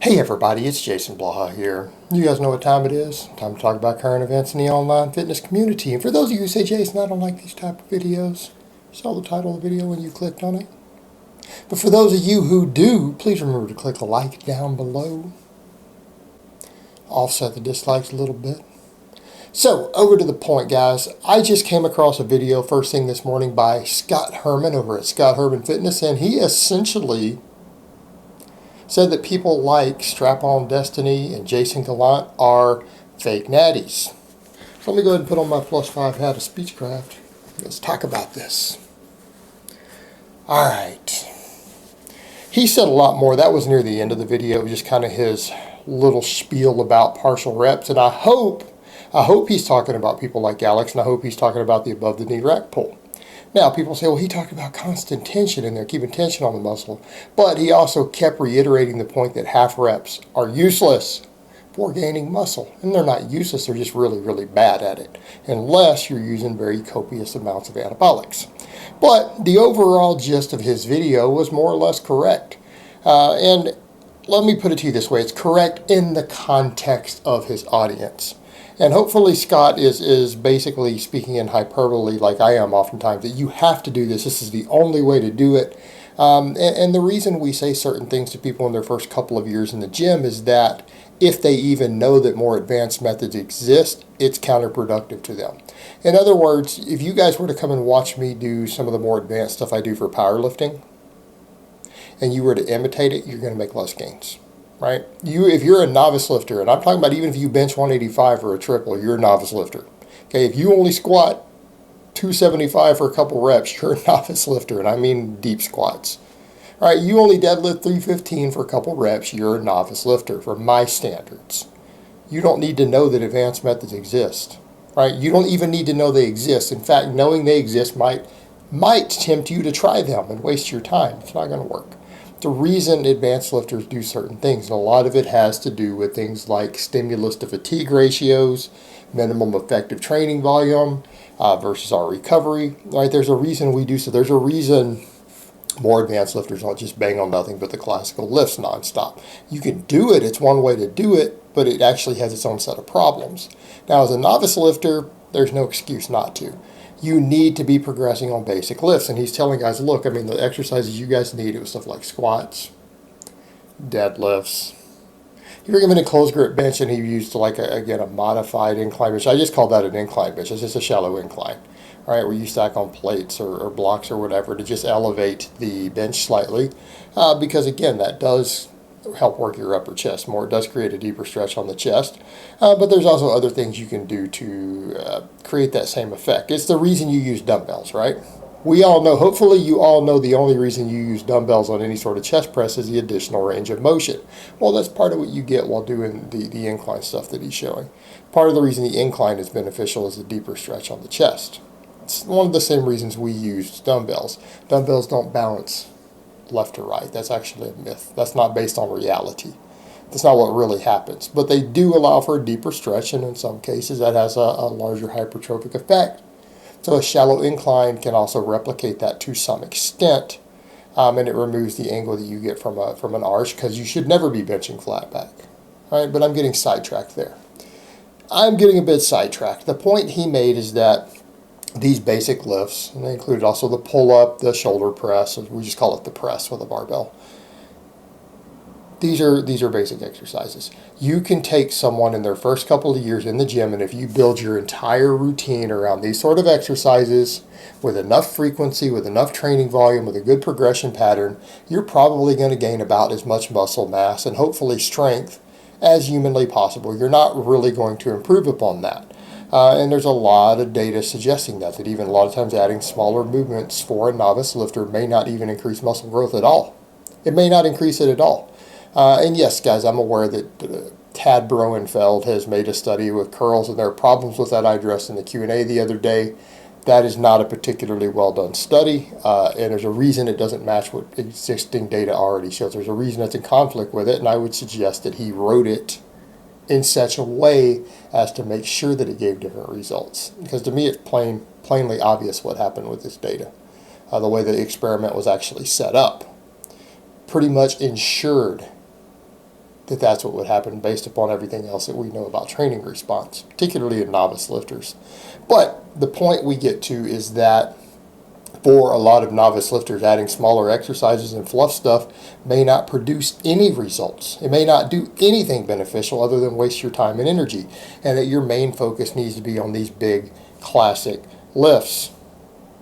Hey everybody, it's Jason Blaha here. You guys know what time it is? Time to talk about current events in the online fitness community. And for those of you who say, Jason, I don't like these type of videos, you saw the title of the video when you clicked on it. But for those of you who do, please remember to click the like down below. Offset the dislikes a little bit. So, over to the point, guys. I just came across a video first thing this morning by Scott Herman over at ScottHermanFitness, and he essentially said that people like AlphaDestiny and Jason Gallant are fake natties. So let me go ahead and put on my +5 hat of Speechcraft. Let's talk about this. Alright. He said a lot more. That was near the end of the video. It was just kind of his little spiel about partial reps. And I hope he's talking about people like Alex, and I hope he's talking about the above the knee rack pull. Now, people say, well, he talked about constant tension in there, keeping tension on the muscle. But he also kept reiterating the point that half reps are useless for gaining muscle. And they're not useless, they're just really, really bad at it, unless you're using very copious amounts of anabolics. But the overall gist of his video was more or less correct. And let me put it to you this way, it's correct in the context of his audience. And hopefully Scott is basically speaking in hyperbole like I am oftentimes, that you have to do this. This is the only way to do it. And the reason we say certain things to people in their first couple of years in the gym is that if they even know that more advanced methods exist, it's counterproductive to them. In other words, if you guys were to come and watch me do some of the more advanced stuff I do for powerlifting, and you were to imitate it, you're going to make less gains. Right? If you're a novice lifter, and I'm talking about even if you bench 185 for a triple, you're a novice lifter. Okay, if you only squat 275 for a couple reps, you're a novice lifter, and I mean deep squats. All right, you only deadlift 315 for a couple reps, you're a novice lifter for my standards. You don't need to know that advanced methods exist. Right? You don't even need to know they exist. In fact, knowing they exist might tempt you to try them and waste your time. It's not going to work. The reason advanced lifters do certain things, and a lot of it has to do with things like stimulus to fatigue ratios, minimum effective training volume versus our recovery. Right? There's a reason we do so. There's a reason more advanced lifters don't just bang on nothing but the classical lifts nonstop. You can do it. It's one way to do it, but it actually has its own set of problems. Now, as a novice lifter, there's no excuse not to. You need to be progressing on basic lifts. And he's telling guys, look, I mean, the exercises you guys need, it was stuff like squats, deadlifts. He recommended closed grip bench, and he used, like, a modified incline bench. I just call that an incline bench. It's just a shallow incline, all right, where you stack on plates or blocks or whatever to just elevate the bench slightly. Because, again, that does help work your upper chest more. It does create a deeper stretch on the chest, but there's also other things you can do to create that same effect. It's the reason you use dumbbells, right? We all know, hopefully you all know, the only reason you use dumbbells on any sort of chest press is the additional range of motion. Well, that's part of what you get while doing the incline stuff that he's showing. Part of the reason the incline is beneficial is the deeper stretch on the chest. It's one of the same reasons we use dumbbells. Dumbbells don't balance left to right. That's actually a myth. That's not based on reality. That's not what really happens. But they do allow for a deeper stretch, and in some cases that has a larger hypertrophic effect. So a shallow incline can also replicate that to some extent, and it removes the angle that you get from an arch, because you should never be benching flat back. All right, but I'm getting sidetracked there. I'm getting a bit sidetracked. The point he made is that these basic lifts, and they included also the pull-up, the shoulder press, we just call it the press with a barbell. These are basic exercises. You can take someone in their first couple of years in the gym, and if you build your entire routine around these sort of exercises with enough frequency, with enough training volume, with a good progression pattern, you're probably going to gain about as much muscle mass and hopefully strength as humanly possible. You're not really going to improve upon that. And there's a lot of data suggesting that even a lot of times adding smaller movements for a novice lifter may not even increase muscle growth at all. It may not increase it at all. And yes, guys, I'm aware that Tad Broenfeld has made a study with curls, and there are problems with that I addressed in the Q&A the other day. That is not a particularly well done study, and there's a reason it doesn't match what existing data already shows. There's a reason it's in conflict with it, and I would suggest that he wrote it in such a way as to make sure that it gave different results. Because to me, it's plainly obvious what happened with this data. The way the experiment was actually set up pretty much ensured that that's what would happen based upon everything else that we know about training response, particularly in novice lifters. But the point we get to is that for a lot of novice lifters, adding smaller exercises and fluff stuff may not produce any results. It may not do anything beneficial other than waste your time and energy, and that your main focus needs to be on these big classic lifts.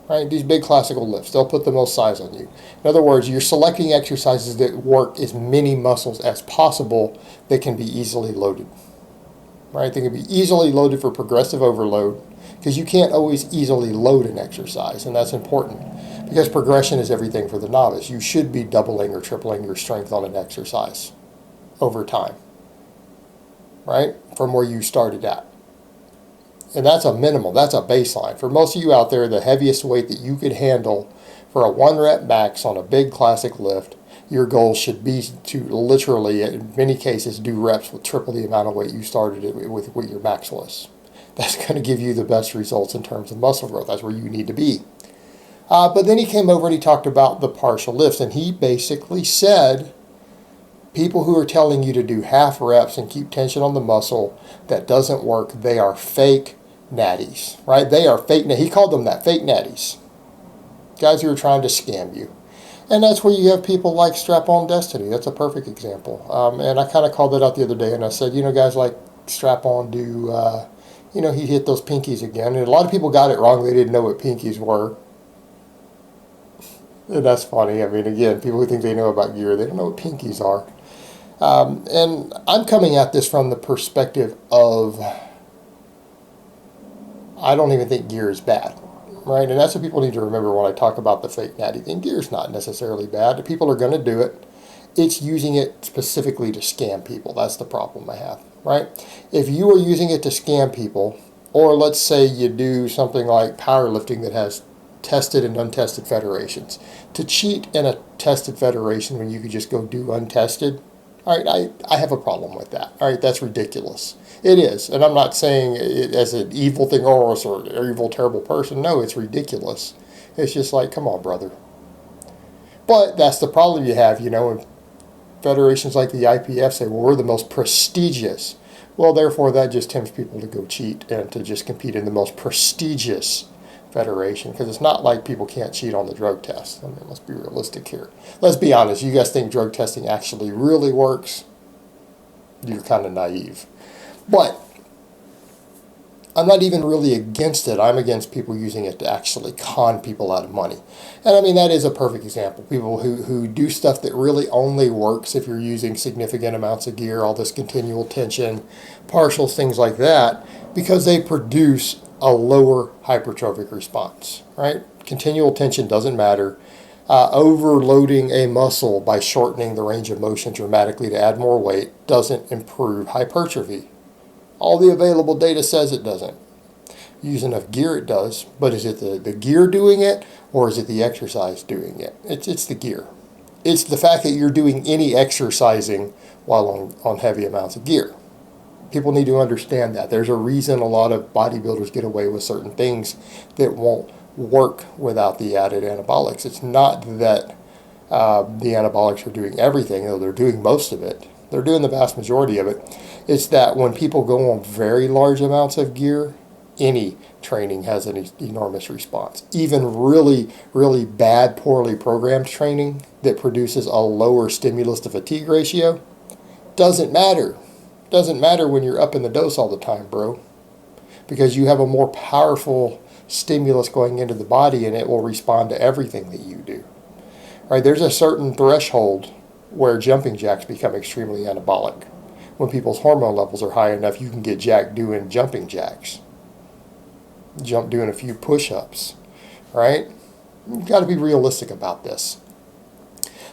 Right? These big classical lifts, they'll put the most size on you. In other words, you're selecting exercises that work as many muscles as possible that can be easily loaded. Right? They can be easily loaded for progressive overload, because you can't always easily load an exercise, and that's important because progression is everything for the novice. You should be doubling or tripling your strength on an exercise over time, right, from where you started at. And that's a minimum, that's a baseline. For most of you out there, the heaviest weight that you could handle for a 1 rep max on a big classic lift, your goal should be to literally, in many cases, do reps with triple the amount of weight you started with what your max was. That's going to give you the best results in terms of muscle growth. That's where you need to be. But then he came over and he talked about the partial lifts, and he basically said people who are telling you to do half reps and keep tension on the muscle, that doesn't work. They are fake natties, right? They are fake. He called them that, fake natties. Guys who are trying to scam you. And that's where you have people like ScottHermanFitness. That's a perfect example. And I kind of called it out the other day, and I said, guys like Strap-on do, he hit those pinkies again. And a lot of people got it wrong. They didn't know what pinkies were. And that's funny. I mean, again, people who think they know about gear, they don't know what pinkies are. And I'm coming at this from the perspective of, I don't even think gear is bad, right? And that's what people need to remember when I talk about the fake natty thing. Gear is not necessarily bad. People are going to do it. It's using it specifically to scam people. That's the problem I have, right? If you are using it to scam people, or let's say you do something like powerlifting that has tested and untested federations, to cheat in a tested federation when you could just go do untested, all right, I have a problem with that. All right, that's ridiculous. It is, and I'm not saying it as an evil thing or evil, terrible person. No, it's ridiculous. It's just like, come on, brother. But that's the problem you have, when federations like the IPF say, well, we're the most prestigious. Well, therefore, that just tempts people to go cheat and to just compete in the most prestigious federation, because it's not like people can't cheat on the drug test. I mean, let's be realistic here. Let's be honest. You guys think drug testing actually really works? You're kind of naive. But I'm not even really against it. I'm against people using it to actually con people out of money. And I mean, that is a perfect example. People who do stuff that really only works if you're using significant amounts of gear, all this continual tension, partials, things like that, because they produce a lower hypertrophic response, right? Continual tension doesn't matter. Overloading a muscle by shortening the range of motion dramatically to add more weight doesn't improve hypertrophy. All the available data says it doesn't. Use enough gear, it does. But is it the gear doing it, or is it the exercise doing it? It's the gear. It's the fact that you're doing any exercising while on heavy amounts of gear. People need to understand that. There's a reason a lot of bodybuilders get away with certain things that won't work without the added anabolics. It's not that the anabolics are doing everything, though they're doing most of it. They're doing the vast majority of it. It's that when people go on very large amounts of gear, any training has an enormous response. Even really, really bad, poorly programmed training that produces a lower stimulus to fatigue ratio doesn't matter. Doesn't matter when you're up in the dose all the time, bro, because you have a more powerful stimulus going into the body, and it will respond to everything that you do. Right? There's a certain threshold where jumping jacks become extremely anabolic. When people's hormone levels are high enough, you can get jacked doing jumping jacks, doing a few push-ups, right? You've got to be realistic about this.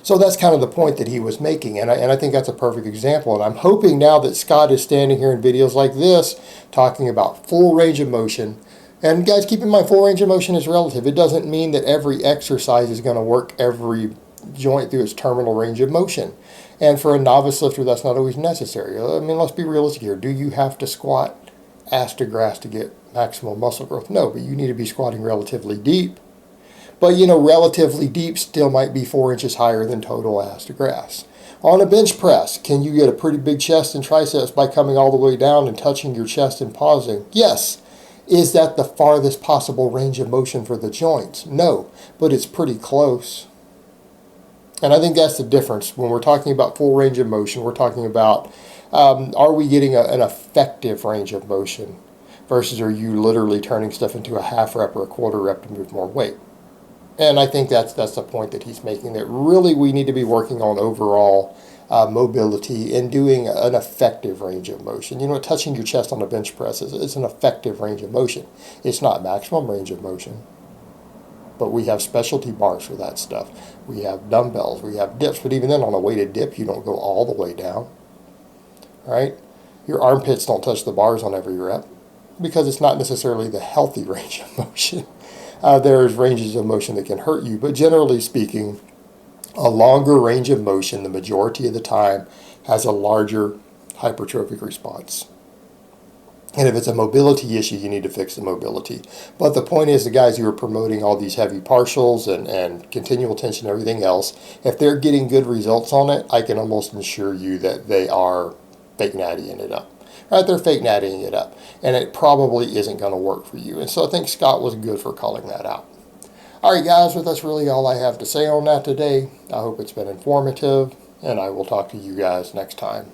So that's kind of the point that he was making, and I think that's a perfect example. And I'm hoping now that Scott is standing here in videos like this talking about full range of motion. And guys, keep in mind, full range of motion is relative. It doesn't mean that every exercise is going to work every joint through its terminal range of motion. And for a novice lifter, that's not always necessary. I mean, let's be realistic here. Do you have to squat ass to grass to get maximum muscle growth? No, but you need to be squatting relatively deep. But, relatively deep still might be 4 inches higher than total ass to grass. On a bench press, can you get a pretty big chest and triceps by coming all the way down and touching your chest and pausing? Yes. Is that the farthest possible range of motion for the joints? No, but it's pretty close. And I think that's the difference. When we're talking about full range of motion, we're talking about are we getting an effective range of motion versus are you literally turning stuff into a half rep or a quarter rep to move more weight? And I think that's the point that he's making, that really we need to be working on overall mobility and doing an effective range of motion. Touching your chest on a bench press is an effective range of motion. It's not maximum range of motion. But we have specialty bars for that stuff. We have dumbbells, we have dips, but even then on a weighted dip, you don't go all the way down, right? Your armpits don't touch the bars on every rep because it's not necessarily the healthy range of motion. There's ranges of motion that can hurt you, but generally speaking, a longer range of motion, the majority of the time, has a larger hypertrophic response. And if it's a mobility issue, you need to fix the mobility. But the point is, the guys who are promoting all these heavy partials and continual tension and everything else, if they're getting good results on it, I can almost assure you that they are fake nattying it up. Right? They're fake nattying it up. And it probably isn't going to work for you. And so I think Scott was good for calling that out. All right, guys, well, that's really all I have to say on that today. I hope it's been informative, and I will talk to you guys next time.